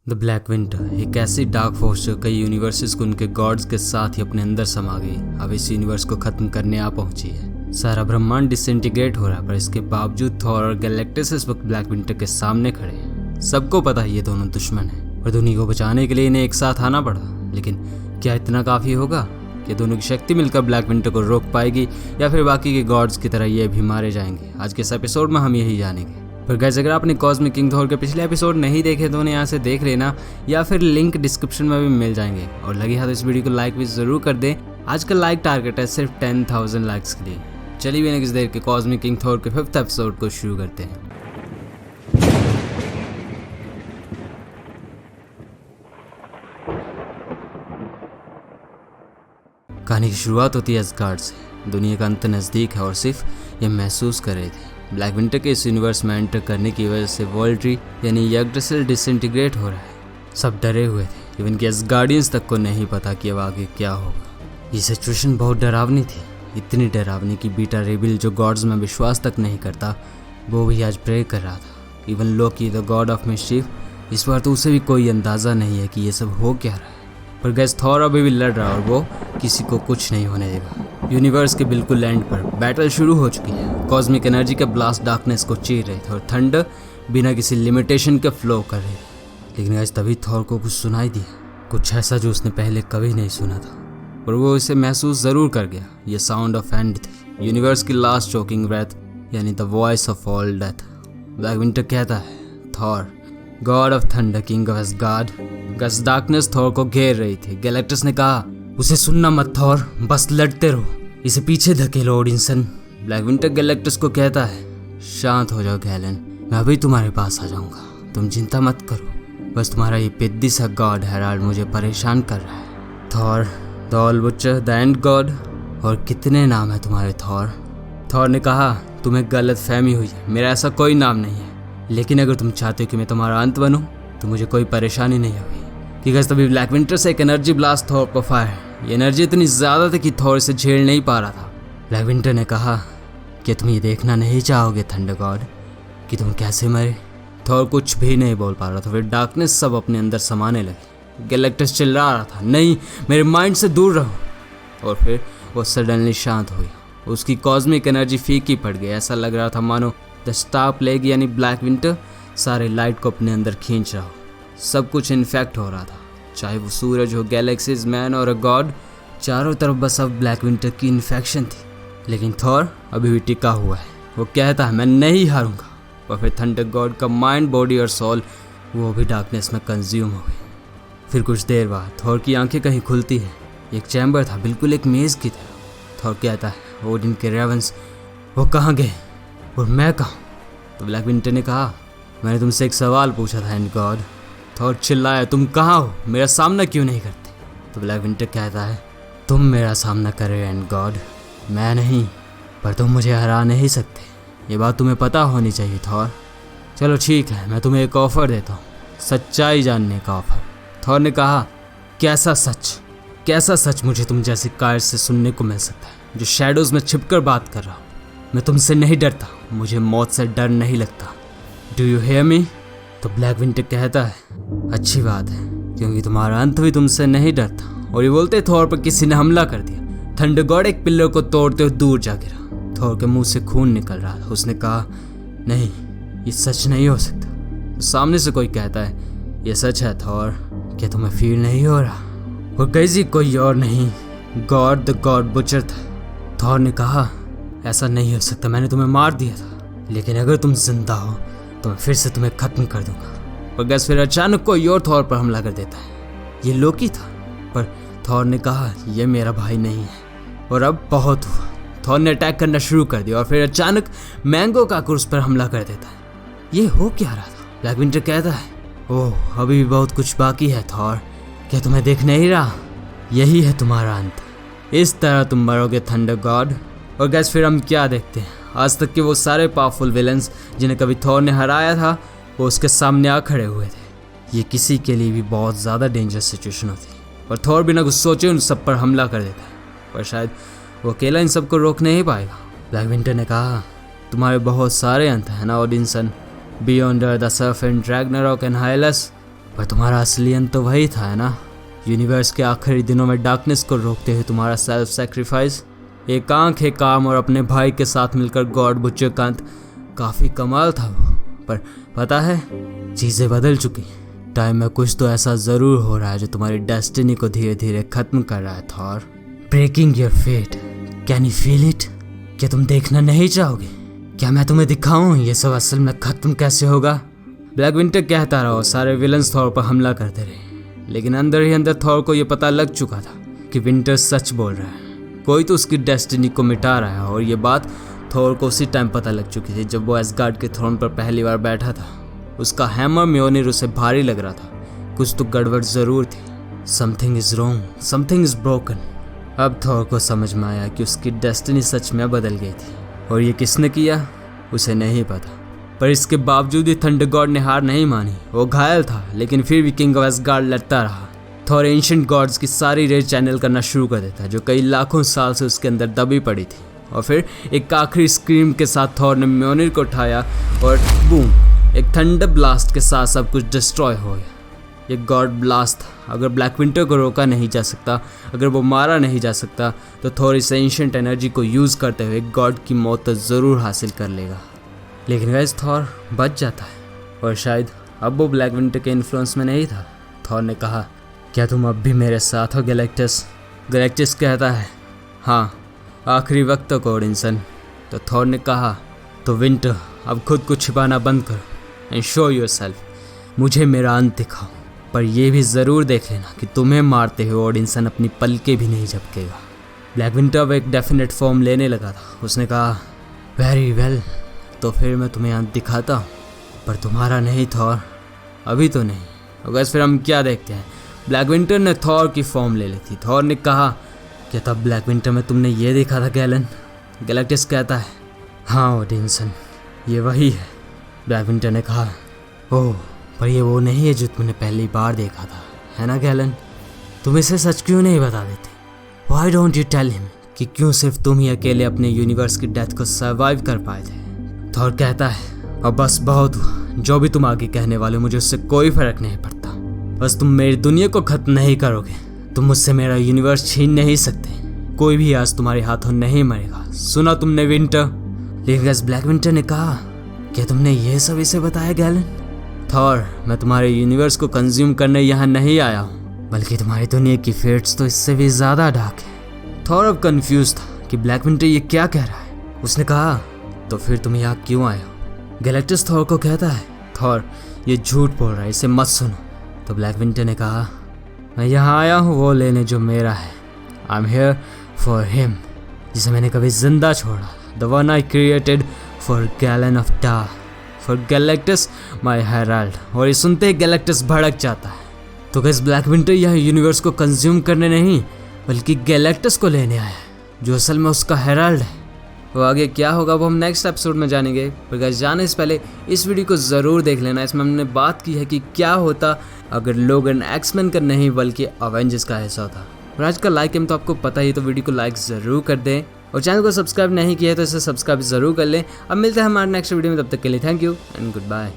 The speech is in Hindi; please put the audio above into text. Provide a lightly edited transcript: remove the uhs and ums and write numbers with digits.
द ब्लैक विंटर एक ऐसी डार्क फोर्स जो कई यूनिवर्सेस को उनके गॉड्स के साथ ही अपने अंदर समा गई, अब इस यूनिवर्स को खत्म करने आ पहुंची है। सारा ब्रह्मांड डिसइंटीग्रेट हो रहा है, पर इसके बावजूद थॉर और गैलेक्टस इस वक्त ब्लैक विंटर के सामने खड़े हैं। सबको पता है ये दोनों दुश्मन हैं और दुनिया को बचाने के लिए इन्हें एक साथ आना पड़ा। लेकिन क्या इतना काफ़ी होगा? कि दोनों की शक्ति मिलकर ब्लैक विंटर को रोक पाएगी या फिर बाकी के गॉड्स की तरह ये भी मारे जाएंगे? आज के इस एपिसोड में हम यही जानेंगे। पर गाइस, अगर आपने कॉस्मिक किंग थॉर के पिछले एपिसोड नहीं देखे तो उन्हें यहाँ से देख लेना, या फिर लिंक डिस्क्रिप्शन में भी मिल जाएंगे। और लगी हाथ इस वीडियो को लाइक भी ज़रूर कर दें। आज का लाइक टारगेट है सिर्फ 10,000 लाइक्स के लिए। चलिए बिना किसी देर के कॉस्मिक किंग थॉर के 5th एपिसोड को शुरू करते हैं। कहानी की शुरुआत होती है असगार्ड से। दुनिया का अंत नज़दीक है और सिर्फ ये महसूस कर रहे थे। ब्लैक विंटर के इस यूनिवर्स में एंटर करने की वजह से वर्ल्ड ट्री यानी यग्drasil डिसइंटीग्रेट हो रहा है। सब डरे हुए थे, इवन कि असगार्डियंस तक को नहीं पता कि अब आगे क्या होगा। ये सिचुएशन बहुत डरावनी थी, इतनी डरावनी कि बीटा रेबिल जो गॉड्स में विश्वास तक नहीं करता, वो भी आज प्रे कर रहा था। Even Loki the God of mischief, इस बार तो उसे भी कोई अंदाज़ा नहीं है कि ये सब हो क्या रहा है। पर गैस थॉर अभी भी लड़ रहा और वो किसी को कुछ नहीं होने देगा। यूनिवर्स के बिल्कुल एंड पर बैटल शुरू हो चुकी है। कॉस्मिक एनर्जी के ब्लास्ट डार्कनेस को चीर रहे थे और थंडर बिना किसी लिमिटेशन के फ्लो कर रहे थे। लेकिन गैस तभी थॉर को कुछ सुनाई दिया, कुछ ऐसा जो उसने पहले कभी नहीं सुना था, और वो इसे महसूस ज़रूर कर गया। ये साउंड ऑफ एंड थी, यूनिवर्स की लास्ट चोकिंग ब्रेथ, यानी the voice of all death. Black winter कहता है, Thor god of thunder, king of Asgard. गस डार्कनेस थॉर को घेर रही थी। गैलेक्टस ने कहा, उसे सुनना मत थॉर, बस लड़ते रहो, इसे पीछे धकेलो ओडिनसन। ब्लैक विंटर गैलेक्टस को कहता है, शांत हो जाओ गैलन, मैं अभी तुम्हारे पास आ जाऊंगा, तुम चिंता मत करो। बस तुम्हारा ये पिद्दी सा गॉड हेराल्ड मुझे परेशान कर रहा है। Thor the all butcher, the end God, और कितने नाम है तुम्हारे थॉर? थॉर ने कहा, तुम्हें गलत फहमी हुई है, मेरा ऐसा कोई नाम नहीं है। लेकिन अगर तुम चाहते हो कि मैं तुम्हारा अंत बनूं तो मुझे कोई परेशानी नहीं होगी। क्योंकि तभी ब्लैक विंटर से एक एनर्जी ब्लास्ट थॉर पर फायर। ये एनर्जी इतनी ज़्यादा थी कि थॉर इसे झेल नहीं पा रहा था। ब्लैक विंटर ने कहा कि तुम ये देखना नहीं चाहोगे थंडर गॉड कि तुम कैसे मरे? थॉर कुछ भी नहीं बोल पा रहा था। फिर डार्कनेस सब अपने अंदर समाने लगी। गैलेक्टस चिल्ला रहा था, नहीं, मेरे माइंड से दूर रहो। और फिर वो सडनली शांत हो गया। उसकी कॉस्मिक एनर्जी फीकी पड़ गई। ऐसा लग रहा था मानो द स्टार प्लेग यानी ब्लैक विंटर सारे लाइट को अपने अंदर खींच रहा हो। सब कुछ इन्फेक्ट हो रहा था, चाहे वो सूरज हो, गैलेक्सीज, मैन और अ गॉड, चारों तरफ बस अब ब्लैक विंटर की इन्फेक्शन थी। लेकिन थॉर अभी भी टिका हुआ है। वो कहता है, मैं नहीं हारूंगा। और फिर थंडर गॉड का माइंड, बॉडी और सोल वो भी डार्कनेस में कंज्यूम हो गई। फिर कुछ देर बाद थॉर की आंखें कहीं खुलती है। एक चैम्बर था, बिल्कुल एक मेज़ की तरह। थॉर कहता है, ओडिन के रेवंस वो कहाँ गए और मैं कहाँ? तो ब्लैक विंटर ने कहा, मैंने तुमसे एक सवाल पूछा था एंड गॉड। थॉर चिल्लाया, तुम कहाँ हो? मेरा सामना क्यों नहीं करते? तो ब्लैक विंटर कहता है, तुम मेरा सामना कर रहे हो एंड गॉड, मैं नहीं, पर तुम मुझे हरा नहीं सकते। ये बात तुम्हें पता होनी चाहिए थॉर। चलो ठीक है, मैं तुम्हें एक ऑफ़र देता हूँ, सच्चाई जानने का ऑफ़र। थॉर ने कहा, कैसा सच? कैसा सच मुझे तुम जैसे कायर से सुनने को मिल सकता है, जो शैडोज़ में छिपकर बात कर रहा हूँ? मैं तुमसे नहीं डरता, मुझे मौत से डर नहीं लगता। Do you hear me? तो ब्लैक विंटर कहता है, अच्छी बात है, क्योंकि तुम्हारा अंत भी तुमसे नहीं डरता। और ये बोलते थॉर पर किसी ने हमला कर दिया। थंडर गॉड एक पिलर को तोड़ते हुए दूर जा गिरा। थॉर के मुंह से खून निकल रहा था। उसने कहा, नहीं, ये सच नहीं हो सकता। तो सामने से कोई कहता है, ये सच है थॉर, क्या तुम्हें फील नहीं हो रहा? और गैजी कोई और नहीं, गॉड द गॉड बुचर था। थॉर ने कहा, ऐसा नहीं हो सकता, मैंने तुम्हें मार दिया था, लेकिन अगर तुम जिंदा हो तो मैं फिर से तुम्हें खत्म कर दूंगा। और गैस फिर अचानक कोई और थॉर पर हमला कर देता है। ये लोकी था। पर थॉर ने कहा, यह मेरा भाई नहीं है। और अब बहुत हुआ। थॉर ने अटैक करना शुरू कर दिया और फिर अचानक मैंगो काकुर उस पर हमला कर देता है। ये हो क्या रहा था? ब्लैक विंटर कहता है, ओह, अभी भी बहुत कुछ बाकी है थॉर, क्या तुम्हें देख नहीं रहा? यही है तुम्हारा अंत, इस तरह तुम मरोगे थंडर गॉड। और गैस फिर हम क्या देखते हैं, आज तक के वो सारे पावरफुल विलन्स जिन्हें कभी थॉर ने हराया था, वो उसके सामने आ खड़े हुए थे। ये किसी के लिए भी बहुत ज़्यादा डेंजरस सिचुएशन होती है, और थॉर बिना कुछ सोचे उन सब पर हमला कर देता है। पर शायद वो अकेला इन सबको रोक नहीं पाएगा। ब्लैक विंटर ने कहा, तुम्हारे बहुत सारे अंत हैं ना ओडिनसन, बियॉन्डर, द सर्फेंट, रैग्नारॉक एंड हाइलस, पर तुम्हारा असली अंत तो वही था, है ना? यूनिवर्स के आखिरी दिनों में डार्कनेस को रोकते हुए तुम्हारा सेल्फ सेक्रीफाइस, एक आंख एक काम और अपने भाई के साथ मिलकर गॉड बुच्चर का अंत काफ़ी कमाल था वो। पर पता है, चीज़ें बदल चुकी। टाइम में कुछ तो ऐसा ज़रूर हो रहा है जो तुम्हारी डेस्टिनी को धीरे धीरे ख़त्म कर रहा है Thor. Breaking your fate, can you feel it? क्या तुम देखना नहीं चाहोगे? क्या मैं तुम्हें दिखाऊं ये सब असल में ख़त्म कैसे होगा? ब्लैक विंटर कहता रहा और सारे विलन्स थॉर पर हमला करते रहे, लेकिन अंदर ही अंदर थॉर को यह पता लग चुका था कि विंटर सच बोल रहा है। कोई तो उसकी डेस्टिनी को मिटा रहा है, और ये बात थॉर को उसी टाइम पता लग चुकी थी जब वो एसगार्ड के थ्रोन पर पहली बार बैठा था। उसका हैमर म्योनिर उसे भारी लग रहा था। कुछ तो गड़बड़ ज़रूर थी। Something is wrong, something is broken. अब थॉर को समझ में आया कि उसकी डेस्टिनी सच में बदल गई थी, और ये किसने किया उसे नहीं पता। पर इसके बावजूद ही थंडर गॉड ने हार नहीं मानी। वो घायल था, लेकिन फिर भी किंग ऑफ एसगार्ड लड़ता रहा। थॉर एंशिएंट गॉड्स की सारी रेज चैनल करना शुरू कर देता, जो कई लाखों साल से उसके अंदर दबी पड़ी थी। और फिर एक आखिरी स्क्रीम के साथ थॉर ने म्योनिर को उठाया और बूम, एक थंडर ब्लास्ट के साथ सब कुछ डिस्ट्रॉय हो गया। ये गॉड ब्लास्ट था। अगर ब्लैक विंटर को रोका नहीं जा सकता, अगर वो मारा नहीं जा सकता, तो थॉर इस एंशिएंट एनर्जी को यूज़ करते हुए गॉड की मौत तो ज़रूर हासिल कर लेगा। लेकिन गाइस, थॉर बच जाता है, और शायद अब वो ब्लैक विंटर के इन्फ्लुएंस में नहीं था। थॉर ने कहा, क्या तुम अब भी मेरे साथ हो गैलेक्टस? गैलेक्टस कहता है, हाँ, आखिरी वक्त तक ओडिनसन। तो थॉर ने कहा, तो विंटर अब खुद को छिपाना बंद करो एंड शो योरसेल्फ। मुझे मेरा अंत दिखाओ, पर यह भी ज़रूर देख लेना कि तुम्हें मारते हुए ओडिनसन अपनी पलकें भी नहीं झपकेगा। ब्लैक विंटर अब एक डेफिनेट फॉर्म लेने लगा था। उसने कहा, वेरी वेल, तो फिर मैं तुम्हें अंत दिखाता हूँ, पर तुम्हारा नहीं थॉर, अभी तो नहीं। और बस फिर हम क्या देखते हैं, ब्लैक विंटर ने थॉर की फॉर्म ले ली थी। थॉर ने कहा, क्या तब ब्लैक विंटर में तुमने ये देखा था गैलन? गैलेक्टस कहता है, हाँ ओडिनसन, ये वही है। ब्लैक विंटर ने कहा, ओह, पर ये वो नहीं है जो तुमने पहली बार देखा था, है ना गैलन? तुम इसे सच क्यों नहीं बता देते? Why don't you tell him कि क्यों सिर्फ तुम ही अकेले अपने यूनिवर्स की डेथ को सर्वाइव कर पाए थे? थॉर कहता है, अब बस बहुत हुआ, जो भी तुम आगे कहने वाले, मुझे उससे कोई फर्क नहीं पड़ता। बस तुम मेरी दुनिया को खत्म नहीं करोगे, तुम मुझसे मेरा यूनिवर्स छीन नहीं सकते। कोई भी आज तुम्हारे हाथों नहीं मरेगा, सुना तुमने विंटर? लेकिन ब्लैक विंटर ने कहा, क्या तुमने ये सब इसे बताया गैलन? थॉर, मैं तुम्हारे यूनिवर्स को कंज्यूम करने यहाँ नहीं आया हूँ, बल्कि तुम्हारी दुनिया की फेट्स तो इससे भी ज़्यादा डार्क है। थॉर अब कन्फ्यूज था कि ब्लैक विंटर ये क्या कह रहा है। उसने कहा, तो फिर तुम यहाँ क्यों आए हो? गैलेक्टस थॉर को कहता है, थॉर, ये झूठ बोल रहा है, इसे मत सुनो। तो ब्लैक विंटर ने कहा, मैं यहाँ आया हूँ वो लेने जो मेरा है। I am here for him, जिसे मैंने कभी जिंदा छोड़ा, the one I created for gallon of टा, फॉर गैलेक्टस माई हेराल्ड। और ये सुनते ही गैलेक्टस भड़क जाता है। तो गाइस, ब्लैक विंटर यहाँ यूनिवर्स को कंज्यूम करने नहीं, बल्कि गैलेक्टस को लेने आया है, जो असल में उसका हेराल्ड है। तो आगे क्या होगा वो हम नेक्स्ट एपिसोड में जानेंगे। पर गाइस, जाने से पहले इस वीडियो को ज़रूर देख लेना। इसमें हमने बात की है कि क्या होता अगर लोगन एक्समैन का नहीं बल्कि अवेंजर्स का हिस्सा होता। और आज का लाइक एम तो आपको पता ही, तो वीडियो को लाइक ज़रूर कर दें, और चैनल को सब्सक्राइब नहीं किया है तो इसे सब्सक्राइब ज़रूर कर लें। अब मिलते हैं हमारे नेक्स्ट वीडियो में, तब तक के लिए thank you and good bye.